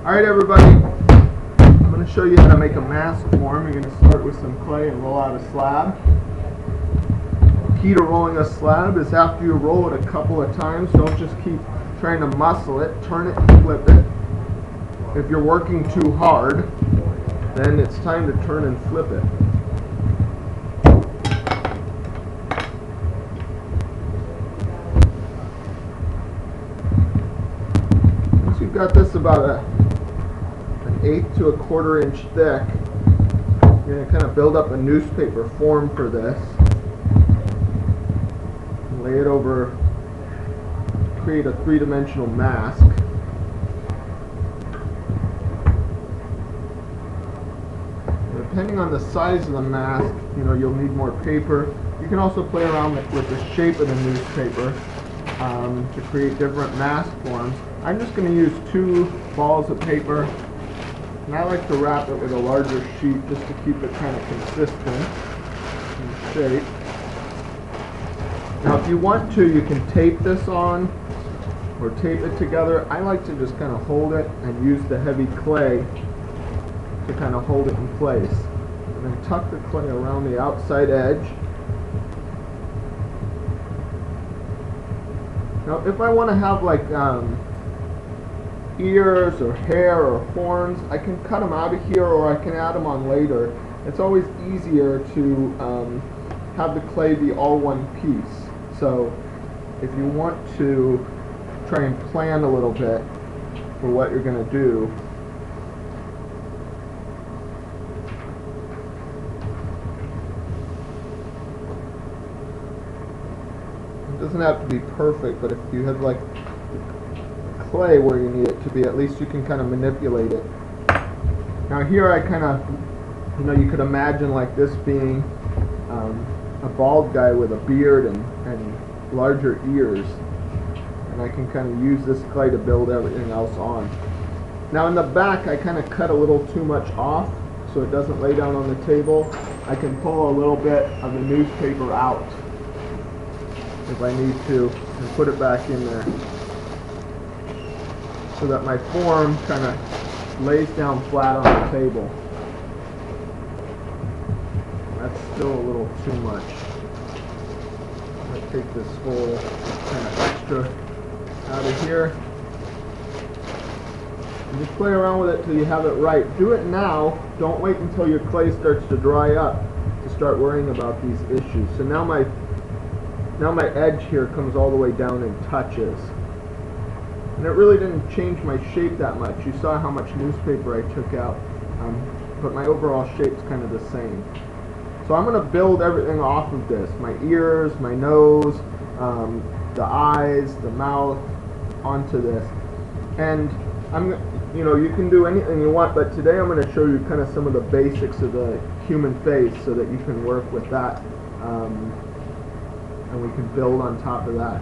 Alright everybody, I'm going to show you how to make a mask form. You're going to start with some clay and roll out a slab. The key to rolling a slab is after you roll it a couple of times, don't just keep trying to muscle it, turn it and flip it. If you're working too hard, then it's time to turn and flip it. Once you've got this about an 1/8 to 1/4 inch thick, you're going to kind of build up a newspaper form for this. And lay it over, create a three-dimensional mask. Depending on the size of the mask, you'll need more paper. You can also play around with the shape of the newspaper to create different mask forms. I'm just going to use 2 balls of paper, and I like to wrap it with a larger sheet just to keep it kind of consistent in shape. Now if you want to, you can tape this on or tape it together. I like to just kind of hold it and use the heavy clay to kind of hold it in place. And then tuck the clay around the outside edge. Now if I want to have like ears or hair or horns, I can cut them out of here or I can add them on later. It's always easier to have the clay be all one piece. So if you want to try and plan a little bit for what you're going to do, it doesn't have to be perfect, but if you have like clay where you need it to be, at least you can kind of manipulate it. Now here I kind of, you could imagine like this being a bald guy with a beard and larger ears, and I can kind of use this clay to build everything else on. Now in the back I kind of cut a little too much off so it doesn't lay down on the table. I can pull a little bit of the newspaper out if I need to and put it back in there, so that my form kind of lays down flat on the table. That's still a little too much. I'm going to take this whole kind of extra out of here and just play around with it till you have it right. Do it now. Don't wait until your clay starts to dry up to start worrying about these issues. So now my edge here comes all the way down and touches. And it really didn't change my shape that much. You saw how much newspaper I took out, but my overall shape's kind of the same. So I'm going to build everything off of this. My ears, my nose, the eyes, the mouth, onto this. And you can do anything you want, but today I'm going to show you kind of some of the basics of the human face so that you can work with that, and we can build on top of that.